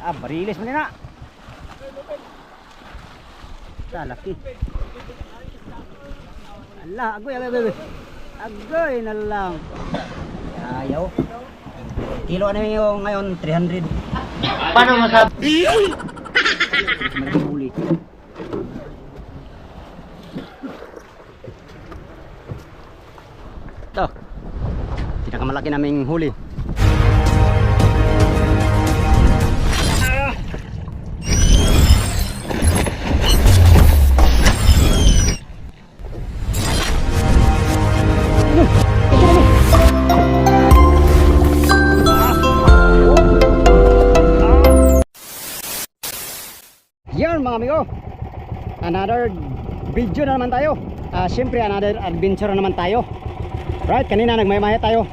Ah, barilis mo na. Sa laki. Ala, agoy, agoy. Agoy na lang. Ayaw. Kilo na yung ngayon, 300. Paano masabi? Malaking huli. Ito. Pinakamalaki naming huli. Yan mga amigo, another video na naman tayo. Siyempre another adventure na naman tayo. Right, kanina nagmayamahe tayo.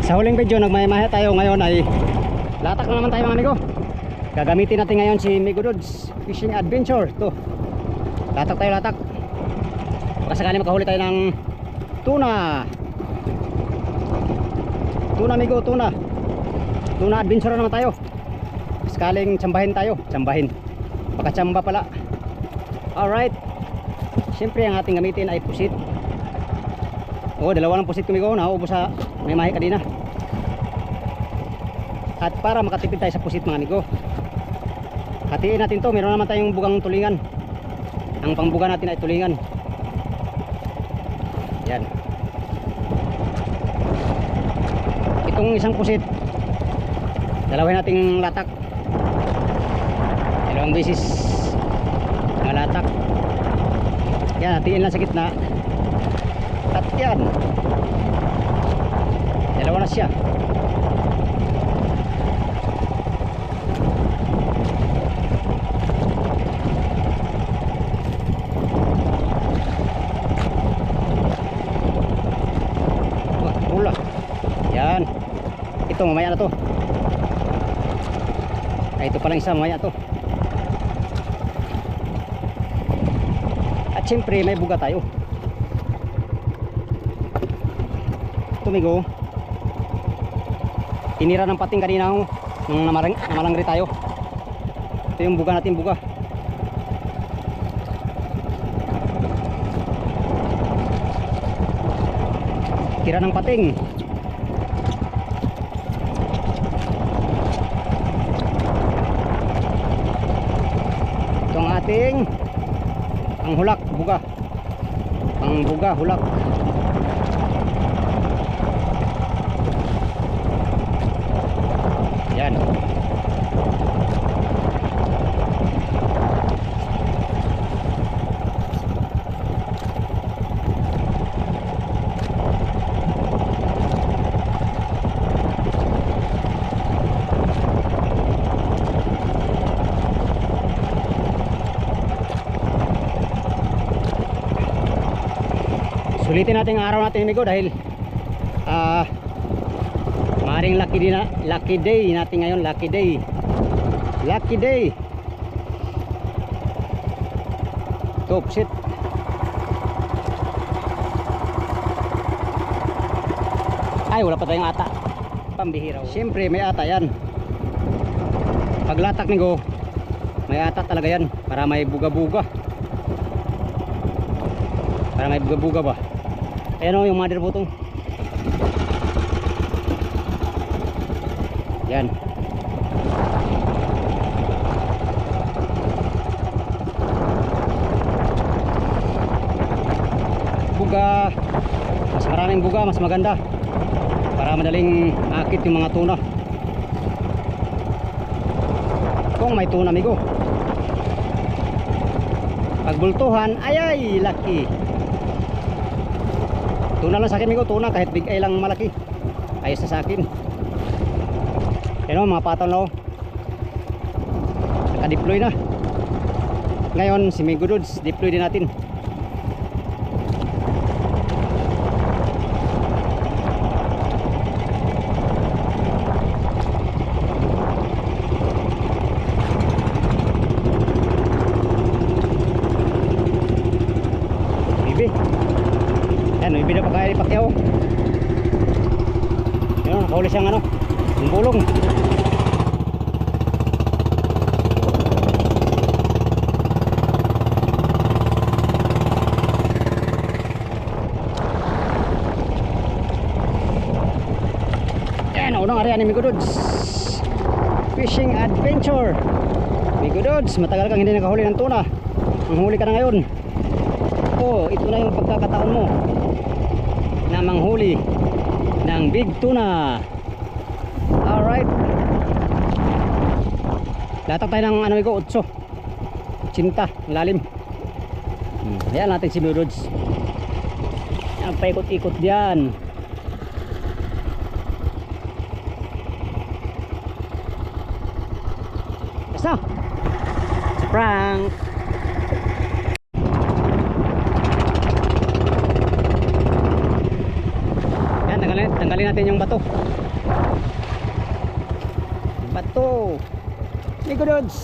Sa huling video nagmayamahe tayo. Ngayon ay latak na naman tayo mga amigo. Gagamitin natin ngayon si Migo Dudes Fishing Adventure. Ito, latak tayo, latak. Baka sakali makahuli tayo ng tuna. Tuna amigo, tuna. Tuna adventure na naman tayo. Sakaling tsambahin tayo, tsambahin. Baka tsamba pala. Alright. Siyempre ang ating gamitin ay pusit. Oo, dalawa ng pusit kumigo. Nauubos sa may mahi kanina. At para makatipid tayo sa pusit mga amigo, hatiin natin to. Meron naman tayong bugang tulingan. Ang pangbuga natin ay tulingan. Yan. Itong isang pusit, dalawin nating latak. Dalawang beses malatak. Yan, hatiin lang sa gitna. At yan, dalawa na siya. Wala. Yan. Ito mamaya na to. Ay, ito palang isa, mamaya to. At siyempre may buga tayo. Tumigo. Tinira ng pating kanina nung namalangri tayo. Ito yung buga natin, buga. Tira ng pating. Ito ang ating panghulak, buga. Pangbuga, hulak. Yan. Sulitin natin ang araw natin amigo dahil maring lucky day natin ngayon. Lucky day top shit. Ay, wala pa tayong ata, pambihira. Siyempre may ata yan. Paglatak amigo, may ata talaga yan para may buga-buga. Para may buga-buga ba. Ayan o yung mother butong. Yan. Buga. Mas maraming buga, mas maganda. Para madaling akit yung mga tuna. Kung may tuna amigo. Pagbultuhan, ay laki. Tuna lang sa akin amigo, tuna kahit big ay lang malaki. Ayos na sa akin. Yan o, mga patong na o. Naka-deploy na. Ngayon si Migo Dudes, deploy din natin. Bibi. Yan, bibi na pagkain ni Pacquiao. Yan, nakahuli siyang ano, yung bulong. kanin Migo Dudes. Fishing adventure Migo Dudes, matagal kang hindi nakahuli ng tuna. Manghuli ka na ngayon. Oh, ito na yung pagkakataon mo na manghuli ng big tuna. Alright, latak tayo ng ano Migo, 8 cinta, lalim. Ayan natin si Migo Dudes. Yan, paikot-ikot diyan. Basta prank. Yan, tanggalin natin yung bato. Bato Migo Dudes.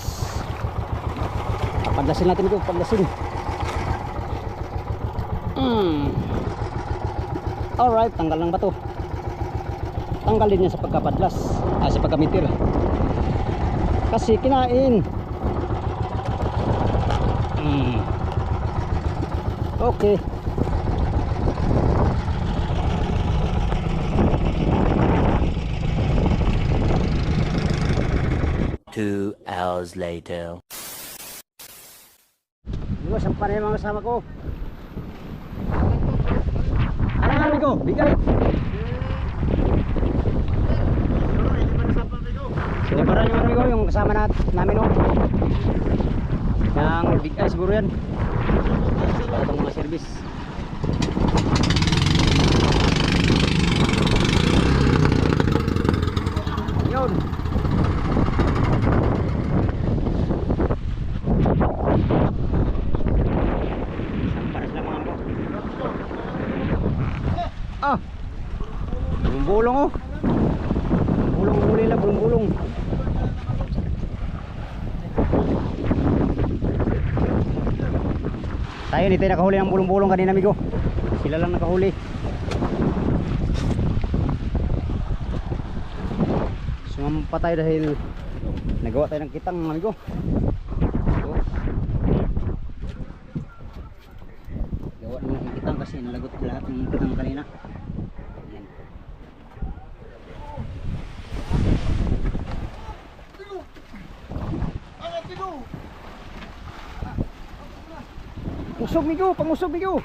Padlasin natin ito, padlasin. Alright, tanggal ng bato. Tanggal din niya sa pagkapadlas, sa pagkamitir. Kasi kinain. Okay. Two hours later. Migo, sampa na yung mga kasama ko. Ano nga Migo? Bigay. Sinabaran yung Migo, yung kasama namin o. Yang bigay siguro yan. Para itong mga service. Yun. Ah, bulong-bulong oh. Bulong-bulong nila, bulong-bulong. Tayo hindi tayo nakahuli ng bulong-bulong kanina Migo. Sila lang nakahuli. Sumampa tayo dahil nagawa tayo ng kitang Migo. Gawa naman ng kitang kasi nalagot lahat ng kitang kanina. Usog Migo, pangusog Migo.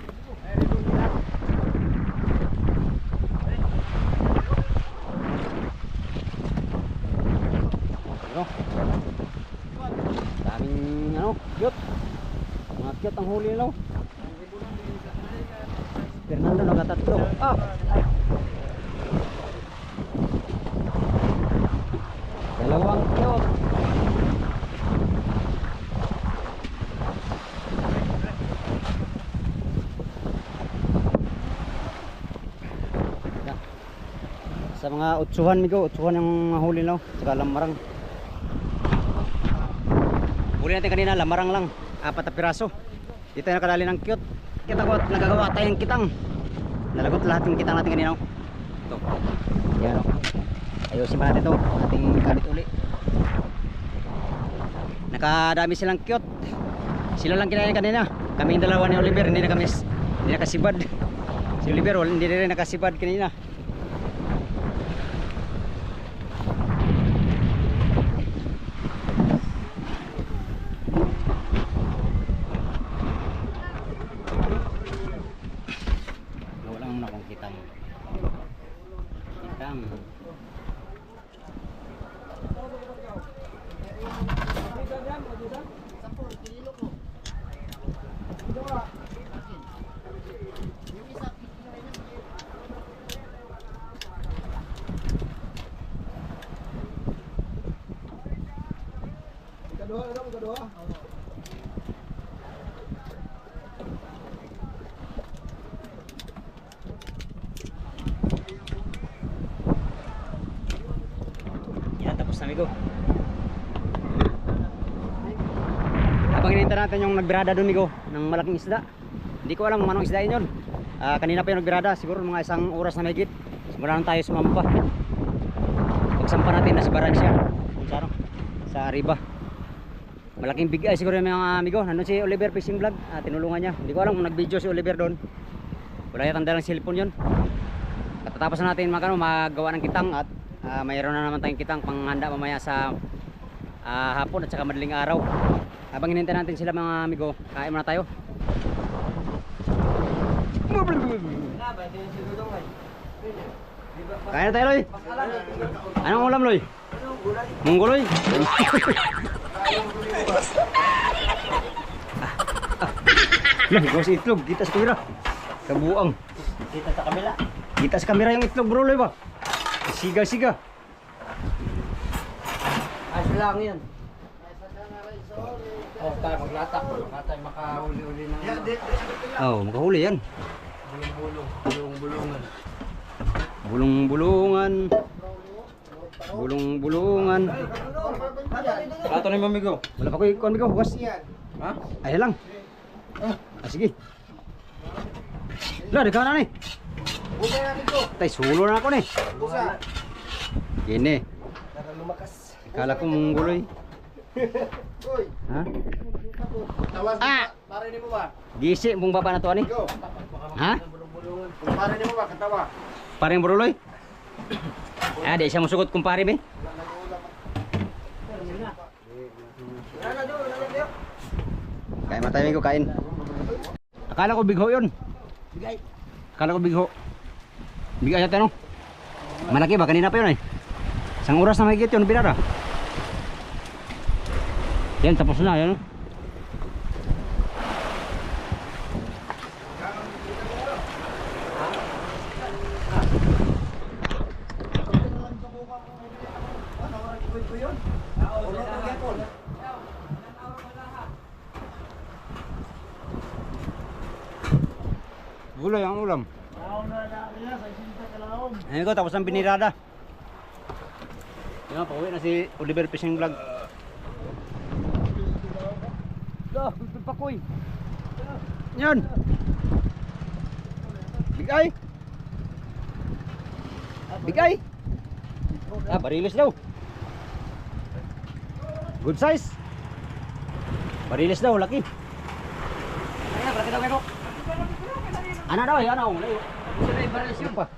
Ano? Daming ano, cute. Mga cute ang huli nila. Fernando nakatatlo. Dalawang cute. Sa mga utsuhan Migo, utsuhan yung huli no, saka lamarang. Huli natin kanina, lamarang lang, 4 na piraso. Dito na nakadali ng cute. Kita ko, nagagawa tayo ng kitang. Nalagot lahat ng kitang natin kanina. Ito. Yan o. Ayusin pa natin ito, ating kalit uli. Nakadami silang cute. Sila lang kinain kanina. Kaming dalawa ni Oliver, hindi nakasibad. Si Oliver, hindi rin nakasibad kanina. Yan, tapos na Migo. Habang hinihintay natin yung nagbirada doon Migo ng malaking isda. Hindi ko alam kung anong isda yun. Kanina pa yung nagbirada, siguro mga 1 oras na mahigit. Simula lang tayo sumampa. Pagsampa natin, nasa barang siya. Kung saan, sa Arriba. Malaking bigay siguro yung mga amigo. Nandun si Oliver Fishing Vlog, tinulungan niya. Hindi ko alam kung nag-video si Oliver doon. Wala yatang dalang cellphone yun. Katatapos na natin magawa ng kitang at mayroon na naman tayong kitang panghanda mamaya sa hapon at saka madaling araw. Habang hinintay natin sila mga amigo, kain muna tayo. Kain na tayo, Loy. Anong ulam, Loy? Mungguloy. Lah, ikaw si itlog, kita sa kamera. Kabuang. Kita sa kamila. Kita sa kamera yung itlog, bro, Loy ba? Siga-siga. Ayos lang yan. Oh, tayo maglatak. Baka tayo makahuli-uli ng Oh, makahuli yan. bulong-bulong. Bulong-bulungan. Bulong-bulungan. Bulong-bulungan. Plato ni mamigo. Wala pa ko ikon, amigo. Hugas. Ha? Ay lang. Sige. Lah, dekat na ni. Tay, sulo na ako ni. Gini. Kala ko mungguloy. Ha? Parinig mo ba? Gisi mong baba na to ani. Ha? Parinig mo ba? Katawa. Pareng buruloy. Di siya musugot kumpare be. Kain matay ko kain. Akala ko bigho yun. Bigay. Akala ko bigho. Bigay yata no. Malaki ba kanina pa yun eh. Isang oras na mahigit yun binara. Yan tapos na yan. Gulay ang ulam. Ayun ko, tapos ang binirada. Yan, pauwi na si Oliver Fishing Vlog. Dah, bibig pa koy. Yan. Bigay. Bigay. Barilis daw. Good size. Barilis daw, laki. Ayan, laki daw meron. Ano daw, ano? Baris yun. Pa.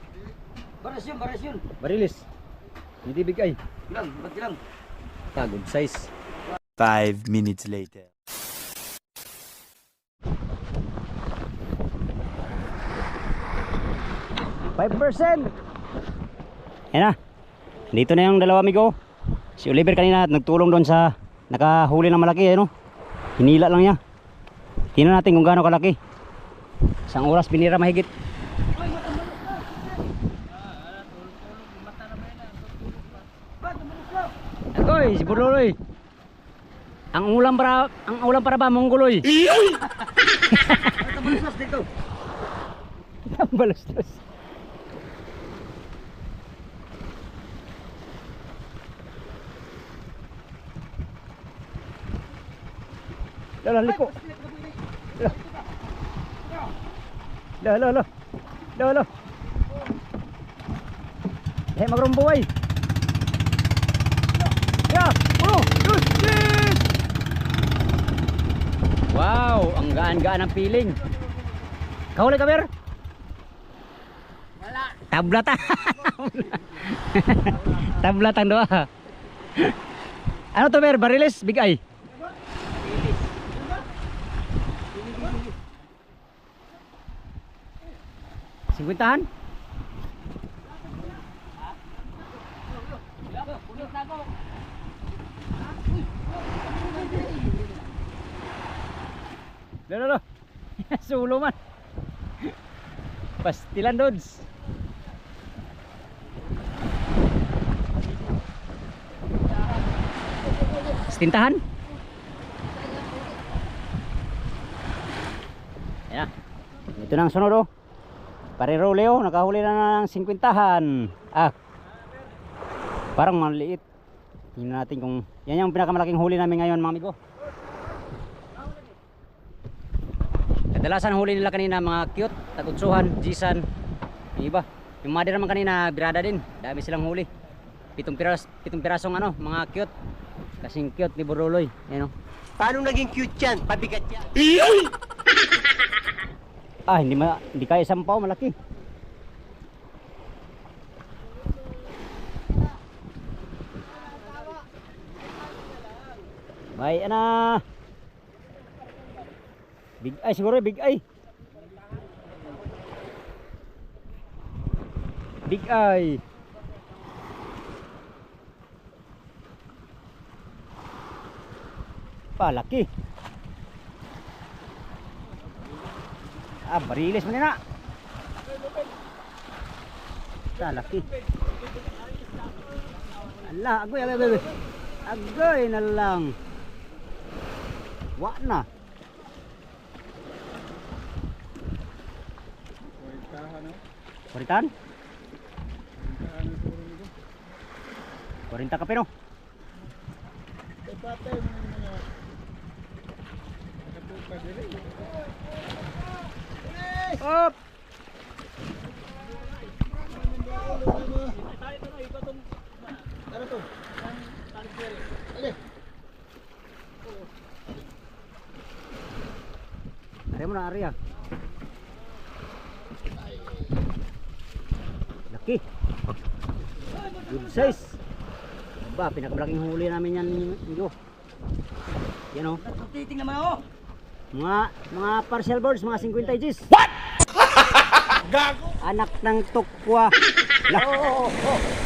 Baris yun. Barilis. Hindi bigay. Lang, ba't lang? Good size. 5 minutes later. %. Yan na. Dito na yung dalawa amigo. Si Oliver kanina nagtulong doon sa nakahuli ng malaki, ano? Hinila lang niya. Tingnan natin kung gaano kalaki. Isang oras binira mahigit. Agoy, si Buruloy. Ang ulam para ba mongguloy? Tabalusas dito. Balastos. Lala, liko. Lala. Magrumbo ay. Ya, yes. Wow, ang gaan-gaan ng piling. Kahuli ka, Ber? Wala. Tablatan. Tablatan doa. Ano to, Ber? Barilis, bigay. Singkwintahan? Lalo. Sulo man. Pastilan dods. Stintahan? Ayan. Ito na ang sunod oh. Parero Leo, nakahuli na ng 50-han. Parang maliit. Tingnan natin kung yan yung pinakamalaking huli namin ngayon mga amigo. Kadalasan huli nila kanina mga cute, tagutsuhan, jisan, yung iba. Yung mother naman kanina, birada din. Dami silang huli. 7 pirasong ano, mga cute. Kasing cute ni Buruloy. Yan o. Paano naging cute yan? Pabigat yan. Hindi kaya sampaw, malaki. May ana. Big eye siguro, big eye. Big eye. Palaki. Barilis mo na. Laki. Ala, agoy, agoy, agoy. Agoy na lang. Wa na. Kuritan? 40 ka pero. Op. Ari mo na ari ah. Laki. Good size. Ba, pinakamalaking huli namin yan, Migo. Yan oh. Titing naman ako. Mga partial birds, mga 50 Gs. What? Gago. Anak ng tukwa.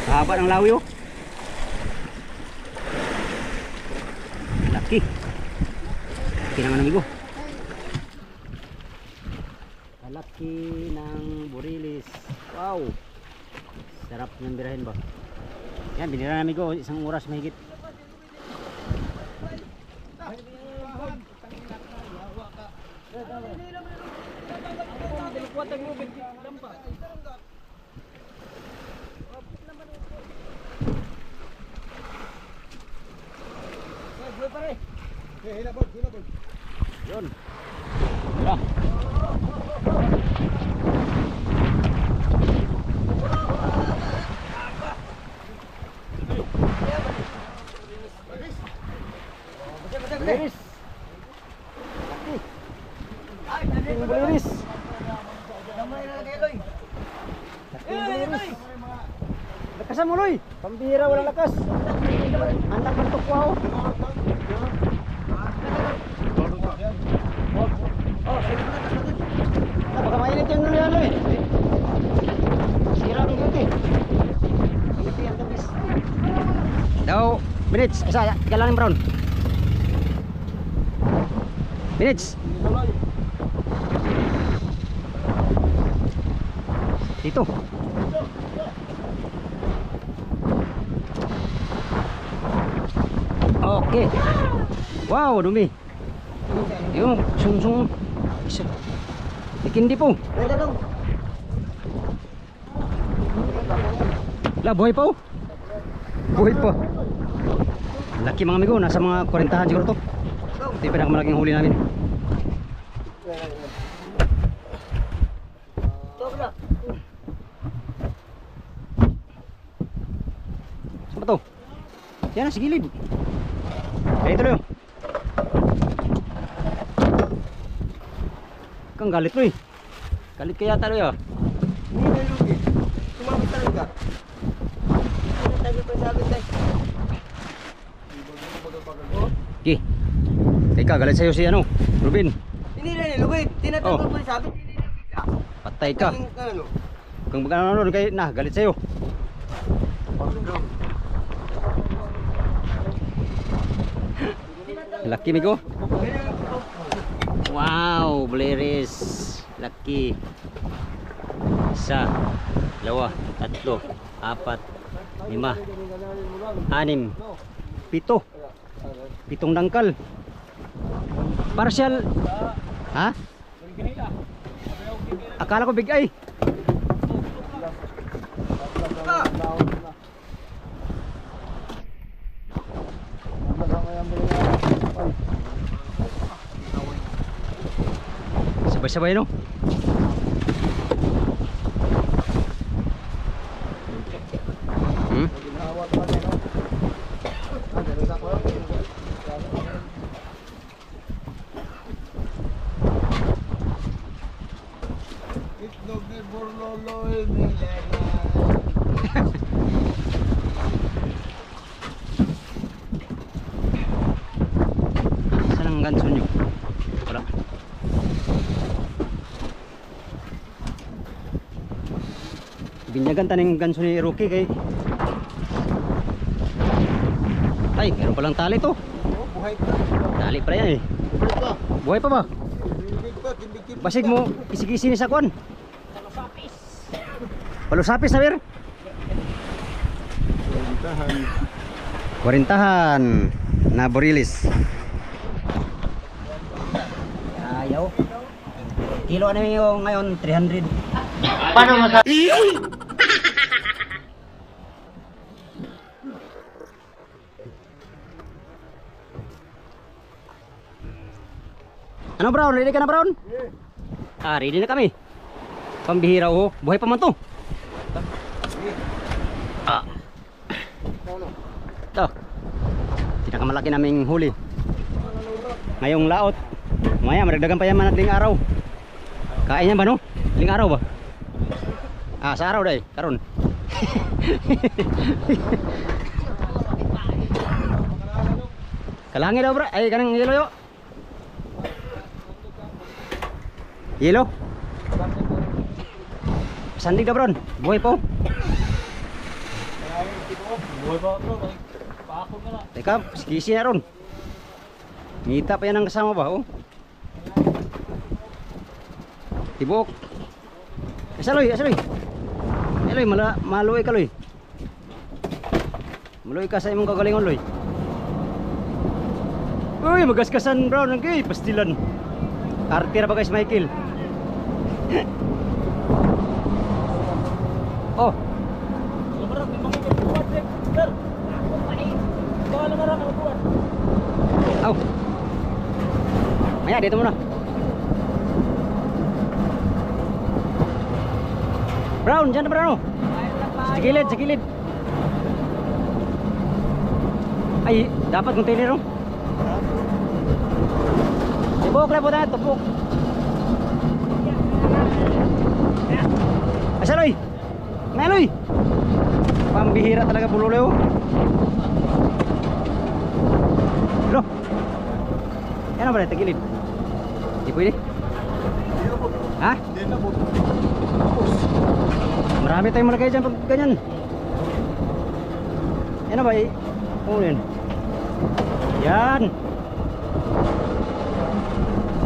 Haba ng lawi oh. Laki. Laki naman amigo. Laki ng burilis. Wow. Sarap niyang birahin ba? Yan, binira namin ko isang oras mahigit. Yun. Tara. Burilis. Laking burilis. Lakasan mo, Loy. Pambihira, walang lakas. Anak ng tukwa oh. Baka mainit yung nulo yan, Loy. Sira ng gabi. Daw, minutes. Isa, ika lang yung brown. Minutes. Dito. Okay. Wow, dumi. Yung sung-sung. Isa. Ikindi po. La, buhay pa oh. Buhay pa. Laki mga amigo, nasa mga 40 siguro to. Ito yung pinakamalaking huli namin. Saan ba to? Yan na, sa gilid. Kaya ito lang. Kang galit lo eh. Galit kaya talo ya. Hindi na lugi. Sumabit talaga. Ano tayo pa sabi tayo? Okay. Teka, galit sa'yo si ano, Ruben. Hindi na nilugi. Tinatanggol ko yung sabi. Patay ka. Ano? Kung magkano kayo na, galit sa'yo. Laki migo. Wow, burilis. Laki. Isa, dalawa, tatlo, apat, lima, anim, pito. Pitong dangkal. Partial. Ha? Akala ko big eye. Sabay-sabay no? Hmm? Itlog ni Borloloy nila. ganso nyo. Wala. Binyagan taning ganso ni Rocky kay. Ay, meron palang tali to. Oh, buhay pa. Tali pa yan eh. Buhay pa. Buhay pa ba? Bibig pa, kibig-kibig Basig pa. mo, kisi-kisi ni sa kwan. Palusapis na bir. Tahan. 40-han na Borilis. Ayaw. Kilo na yung ngayon 300. Paano masabi? Ano Brown? Ready ka na Brown? Ah, ready na kami. Pambihira oh. Buhay pa man to. Ah. Ito. Pinakamalaki naming huli. Ngayong laot. Maya, maragdagan pa yan man at ling araw. Kain yan ba no? Ling araw ba? Ah, sa araw day. Karon. Kalangi daw bro. Ay, kanang yelo yo. Yelo. Sandig ka bro. Buhay po. Buhay pa bro. Paako na lang. Teka, sikisi na ron. Ngita pa yan ang kasama ba? Oh. Tibok. Asaloy, asaloy. Eloy, maluoy ka loy. Maluoy ka sa imong kagalingon loy. Uy, magaskasan bro, nagay pastilan. Artira ba guys, Michael? Oh. Aw. Maya, dito muna. Brown, dyan na Brown. Sa gilid, sa gilid. Ay, dapat container oh. Tupok lang po tayo, tupok. Asaloy! Meloy! Pambihira talaga pululoy oh. Bro! Yan na ba rin, tagilid? Di pwede? Ha? Hindi na po. Marami tayong malagay dyan pag ganyan. Yan na ba eh? Oo yun. Yan!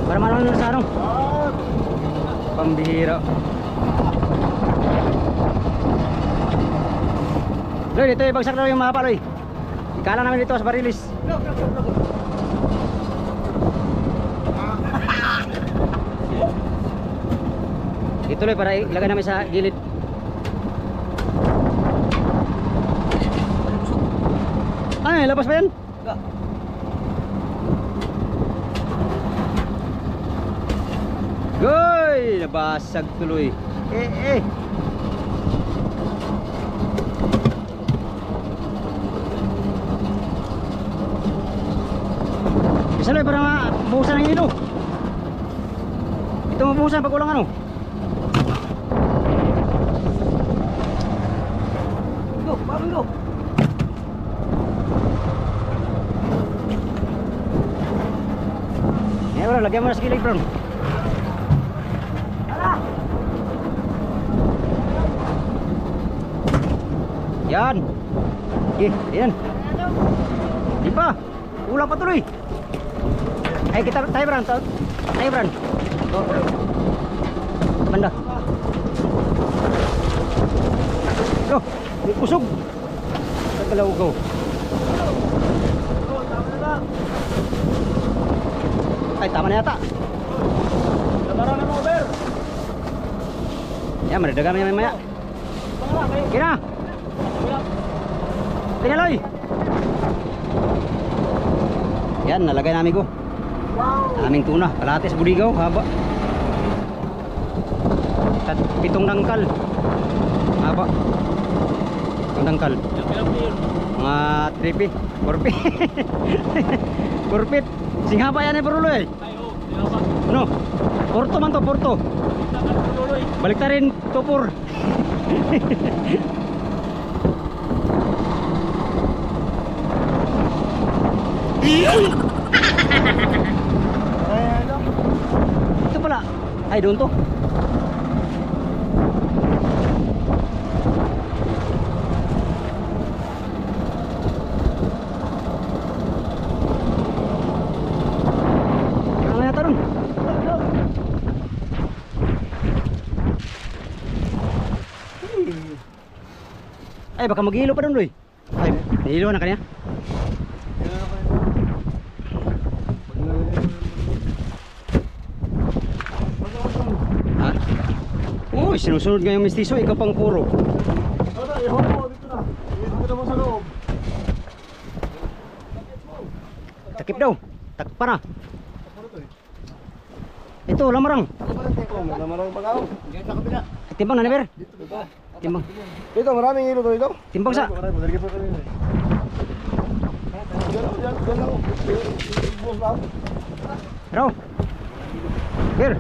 Para manong na sa anong? Pambihira. Loy, dito ibagsak na yung mapa, Loy. Ikala namin dito sa Barilis. Dito Loy, para ilagay namin sa gilid. Ay, labas pa yan? Goy! Nabasag tuloy. Eh. Isa Loy, para mabuhusan ng ilo. Ito mabuhusan pag ulang ano. Go, babang go. Bro, lagyan mo na sa gilid bro. Yan. Yan. Di pa. Ulang pa tuloy. Ay kita tayo bro. Tayo bro. Banda. Loh, usog. Tagalaw go. Ay, tama na yata. Labaran na mo, Ber. Yan, maridagan mo yan maya. Kina. Tinaloy. Yan, nalagay namin ko. Aming tuna, kalahatis buligaw, haba. 7 dangkal. Haba. 7 dangkal. Mga 3P, 4P. 4 feet. Sing haba yan eh Parulo eh. No, Porto man to, Porto. Balik ta rin, Tupur. Ito pala. Ay, doon to. Ano yata doon? Ay, baka maghilo pa doon, Loy. Ay, nahilo na kanya. Ha? Uy, sinusunod nga yung mistiso, ikaw pang puro. Takip daw. Takpa na. Ito, lamarang. Timbang na, Never. Timbang. Dito, maraming hilo to dito. Timbang sa. Raw. Here.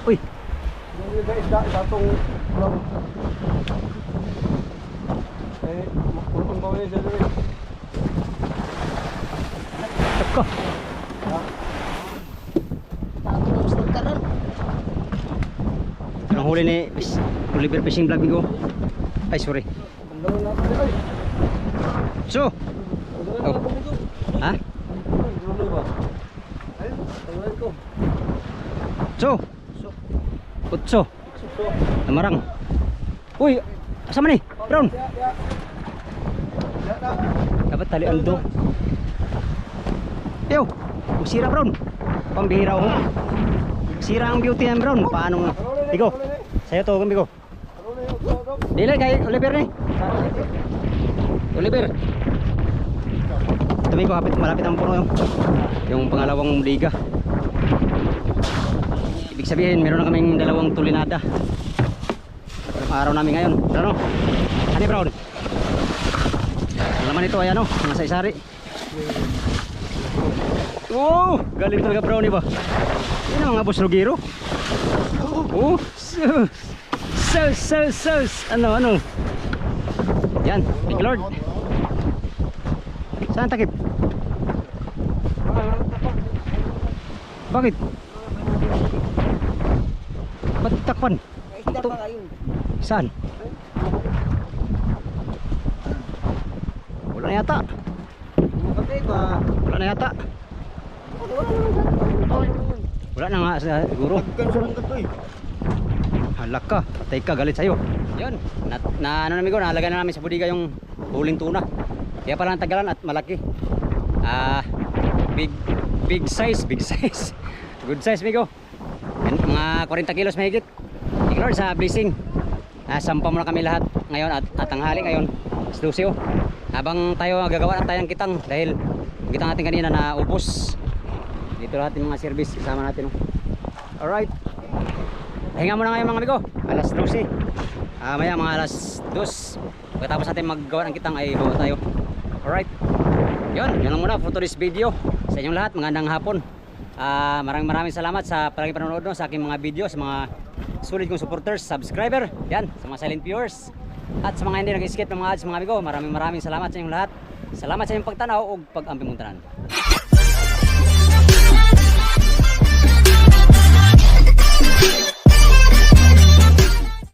Uy, Tatong pulpong bawal siya dito. takko. Ang huli ni Oliver Fishing Vlog Bigo. Ay, sorry. So. Oh. Ha? So. Utso. Lamarang. Uy, asa man ni? Brown. Dapat tali ando. Yo, sira Brown. Pambihira ko. Sira ang beauty yan Brown. Paano? Bigo. Sayo to, Bigo. Dili kay Oliver ni. Oliver. Ito Bigo, malapit ang puno yung pangalawang liga. Ibig sabihin, meron na kaming dalawang tulinada. Ang araw namin ngayon. Ano? Ano Brown? Ang laman ito ay ano? Nasa isari. Oh, galing talaga Brownie ba? Yan ang mga buslogiro. Oh, ano. Yan, Big Lord. Saan takip? Bakit? Ba't takpan? Saan? Wala na yata. Wala na yata. Wala na nga siguro. Halak ka, patay ka, galit sa'yo. Yun, ano namin ko, nahalaga na namin sa budiga yung huling tuna. Kaya pala ang tagalan at malaki. Big size. Good size, Migo. Mga 40 kilos mahigit. Thank you Lord sa blessing. Sampa mo na kami lahat ngayon at tanghali ngayon. Slusyo. Habang tayo gagawa na tayo ng kitang dahil yung kitang natin kanina na ubos. Dito lahat yung mga service kasama natin. Alright. Pahinga muna ngayon mga amigo. Alas 12. Maya mga alas 2. Pagkatapos natin maggawa ng kitang ay bawa tayo. Alright. Yun lang muna for today's video. Sa inyong lahat, magandang hapon. Maraming salamat sa palagi panonood sa aking mga video, sa mga sulit kong supporters, subscriber, yan, sa mga silent viewers, at sa mga hindi nag-skip ng mga ads mga amigo. Maraming salamat sa inyong lahat. Salamat sa inyong pagtanaw o pag-amping mong tanan.